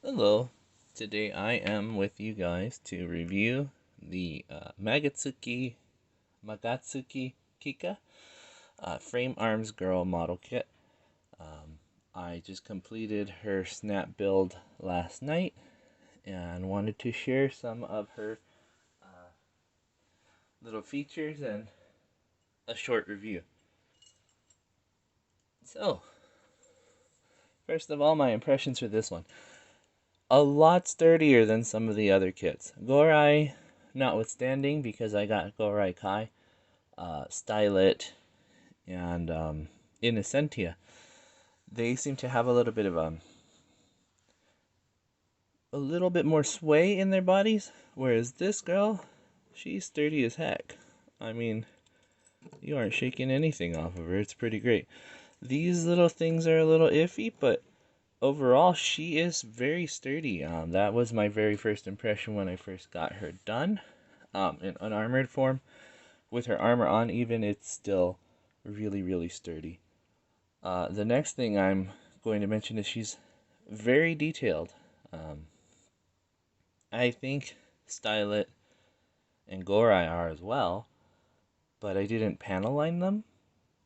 Hello, today I am with you guys to review the Magatsuki Kikka Frame Arms Girl model kit. I just completed her snap build last night and wanted to share some of her little features and a short review. So, first of all, my impressions for this one. A lot sturdier than some of the other kits. Gorai notwithstanding, because I got Gorai Kai, Stylet, and Innocentia. They seem to have a little bit of a little bit more sway in their bodies, whereas this girl, she's sturdy as heck. I mean, you aren't shaking anything off of her. It's pretty great. These little things are a little iffy, but overall, she is very sturdy. That was my very first impression when I first got her done. In unarmored form, with her armor on, even it's still really sturdy. The next thing I'm going to mention is she's very detailed. I think Stylet and Gorai are as well, but I didn't panel line them,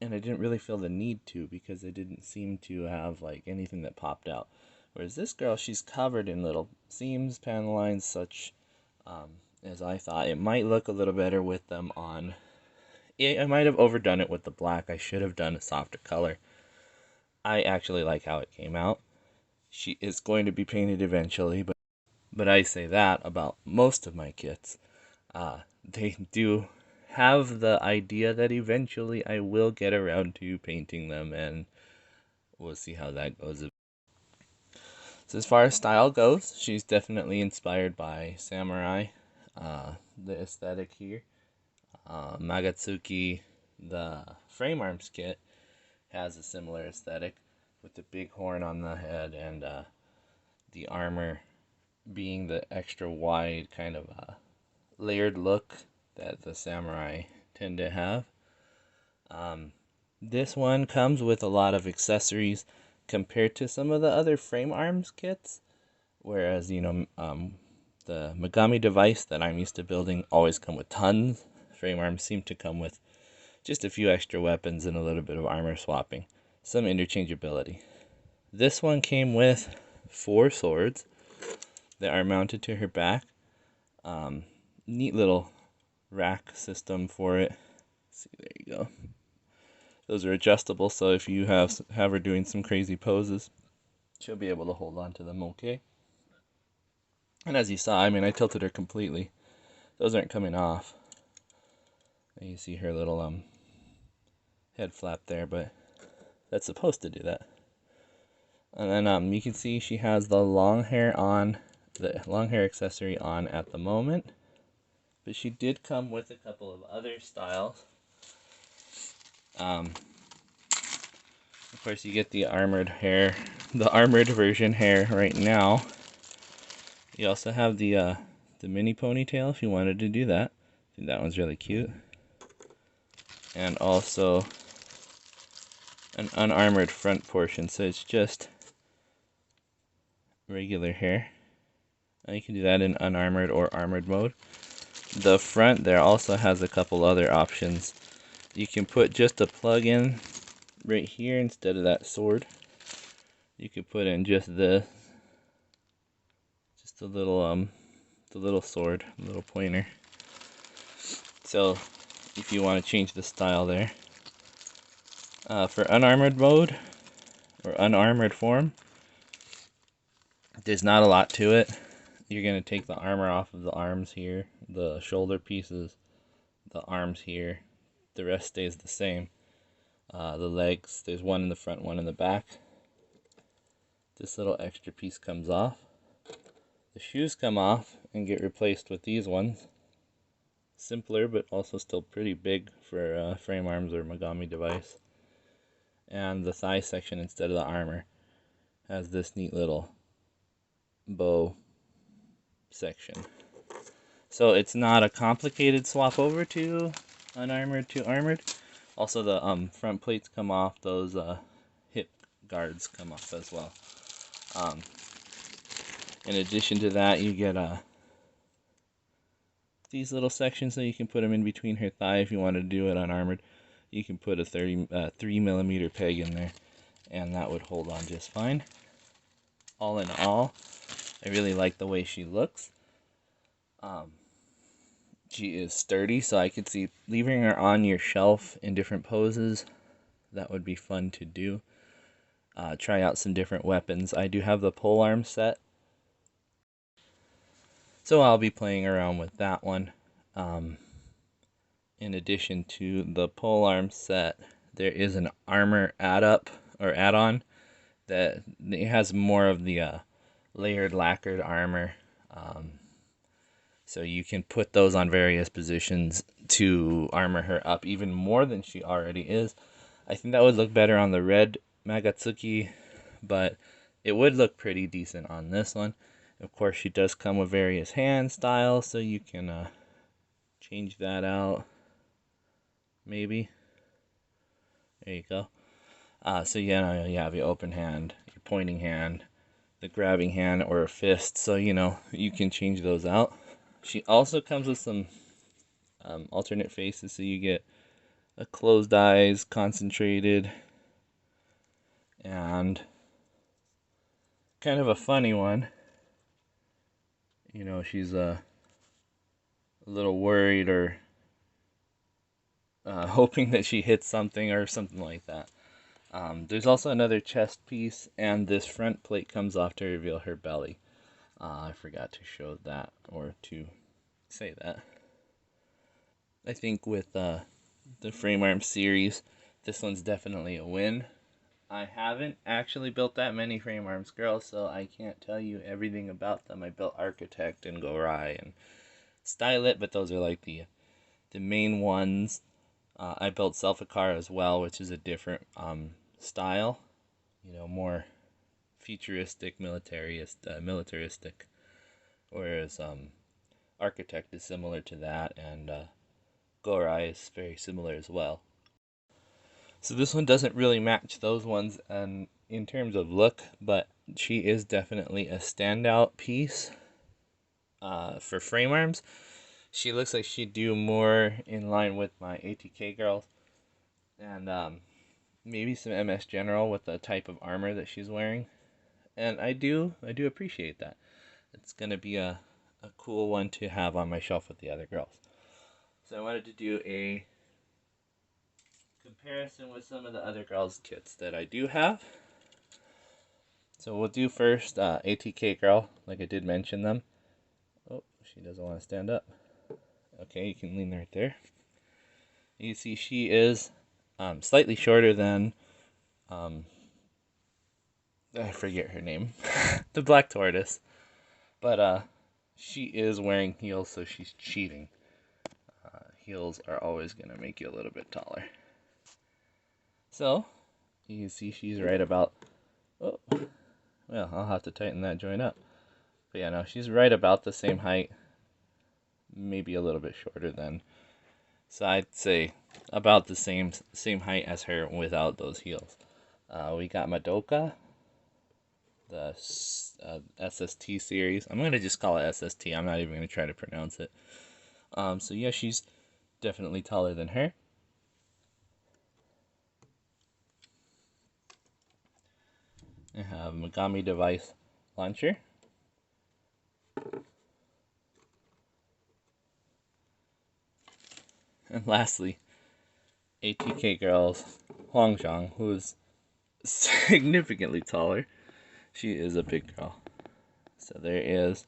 and I didn't really feel the need to because they didn't seem to have like anything that popped out. Whereas this girl, she's covered in little seams, panel lines, such as I thought. It might look a little better with them on. I might have overdone it with the black. I should have done a softer color. I actually like how it came out. She is going to be painted eventually, but I say that about most of my kits. They do have the idea that eventually I will get around to painting them, and we'll see how that goes. So as far as style goes, she's definitely inspired by samurai, the aesthetic here. Magatsuki, the frame arms kit, has a similar aesthetic with the big horn on the head and the armor being the extra wide kind of layered look that the samurai tend to have. This one comes with a lot of accessories compared to some of the other frame arms kits, whereas the Megami device that I'm used to building always come with tons. Frame arms seem to come with just a few extra weapons and a little bit of armor swapping, some interchangeability. This one came with 4 swords that are mounted to her back. Neat little rack system for it. Let's see, there you go. Those are adjustable, so if you have her doing some crazy poses, she'll be able to hold on to them okay. And as you saw, I mean, I tilted her completely. Those aren't coming off. You see her little head flap there, but that's supposed to do that. And then you can see she has the long hair accessory on at the moment. But she did come with a couple of other styles. Of course, you get the armored hair, the armored version hair right now. You also have the mini ponytail if you wanted to do that. I think that one's really cute. And also an unarmored front portion, so it's just regular hair. And you can do that in unarmored or armored mode. The front there also has a couple other options. You can put just a plug-in right here instead of that sword. You could put in just this, just a little the little sword, little pointer. So if you want to change the style there. For unarmored mode or unarmored form, there's not a lot to it. You're going to take the armor off of the arms here, the shoulder pieces, the arms here. The rest stays the same. The legs, there's one in the front, one in the back. This little extra piece comes off. The shoes come off and get replaced with these ones. Simpler, but also still pretty big for frame arms or Megami device. And the thigh section, instead of the armor, has this neat little bow section. So it's not a complicated swap over to unarmored to armored. Also the front plates come off, those hip guards come off as well. In addition to that, you get these little sections so you can put them in between her thigh if you want to do it unarmored. You can put a 3mm peg in there, and that would hold on just fine. All in all, I really like the way she looks. She is sturdy, so I could see leaving her on your shelf in different poses. That would be fun to do. Try out some different weapons. I do have the polearm set, so I'll be playing around with that one. In addition to the polearm set, there is an armor add-on that it has more of the layered lacquered armor. So you can put those on various positions to armor her up even more than she already is. I think that would look better on the red Magatsuki, but it would look pretty decent on this one. Of course, she does come with various hand styles, so you can change that out. Maybe. There you go. So you have your open hand, your pointing hand, the grabbing hand, or a fist. So you can change those out. She also comes with some alternate faces, so you get a closed eyes, concentrated, and kind of a funny one. She's a little worried or hoping that she hits something or something like that. There's also another chest piece, and this front plate comes off to reveal her belly. I forgot to show that or to say that. I think with the frame arm series, this one's definitely a win. I haven't actually built that many frame arms girls, so I can't tell you everything about them. I built Architect and Gorai and Stylet, but those are like the main ones. I built Selfikar as well, which is a different style, more futuristic, militaristic, whereas Architect is similar to that, and Gorai is very similar as well. So this one doesn't really match those ones in terms of look, but she is definitely a standout piece for frame arms. She looks like she'd do more in line with my ATK girls, and maybe some MS General with the type of armor that she's wearing. And I do appreciate that. It's gonna be a cool one to have on my shelf with the other girls. So I wanted to do a comparison with some of the other girls' kits that I do have. So we'll do first ATK girl, like I did mention them. Oh, she doesn't want to stand up. Okay, you can lean right there. You see she is slightly shorter than, I forget her name, the Black Tortoise. But she is wearing heels, so she's cheating. Heels are always going to make you a little bit taller. So, you can see she's right about, oh, well, I'll have to tighten that joint up. But yeah, no, she's right about the same height, maybe a little bit shorter than. So I'd say about the same height as her without those heels. We got Madoka, the SST series. I'm going to just call it SST. I'm not even going to try to pronounce it. So yeah, she's definitely taller than her. I have Megami Device Launcher. And lastly, ATK Girls Huangzhang, who is significantly taller. She is a big girl. So there is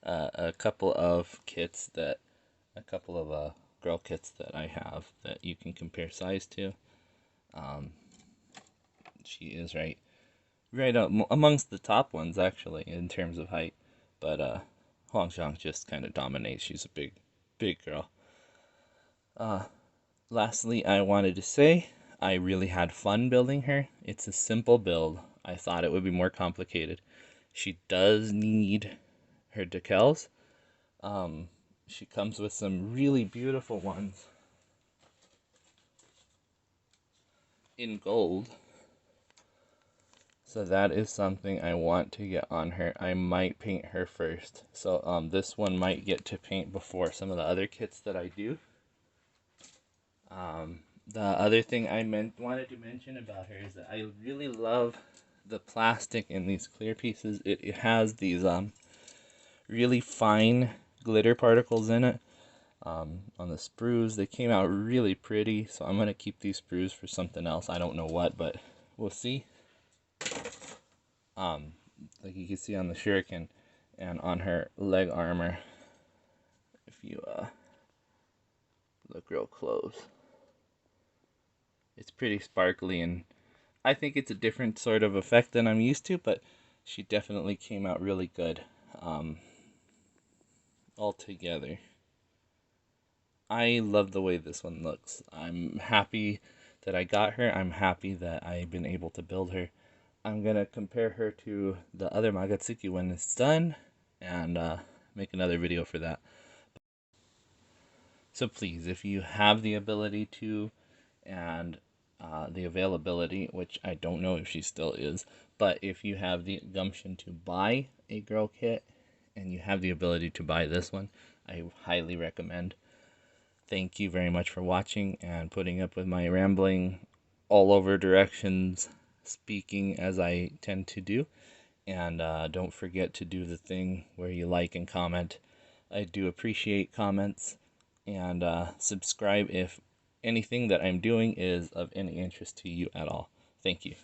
a couple of girl kits that I have that you can compare size to. She is right up amongst the top ones actually in terms of height, but Huangzhang just kind of dominates. She's a big girl. Lastly, I wanted to say I really had fun building her. It's a simple build. I thought it would be more complicated. She does need her decals. She comes with some really beautiful ones in gold. So that is something I want to get on her. I might paint her first. So this one might get to paint before some of the other kits that I do. The other thing I wanted to mention about her is that I really love the plastic in these clear pieces. It has these really fine glitter particles in it. On the sprues, they came out really pretty, so I'm going to keep these sprues for something else. I don't know what, but we'll see. Like you can see on the shuriken and on her leg armor, if you look real close, it's pretty sparkly, and I think it's a different sort of effect than I'm used to, but she definitely came out really good altogether. I love the way this one looks. I'm happy that I got her. I'm happy that I've been able to build her. I'm going to compare her to the other Magatsuki when it's done and make another video for that. So please, if you have the ability to and the availability, which I don't know if she still is, but if you have the gumption to buy a girl kit and you have the ability to buy this one, I highly recommend. Thank you very much for watching and putting up with my rambling all over directions, speaking as I tend to do. And don't forget to do the thing where you like and comment. I do appreciate comments. And subscribe if anything that I'm doing is of any interest to you at all. Thank you.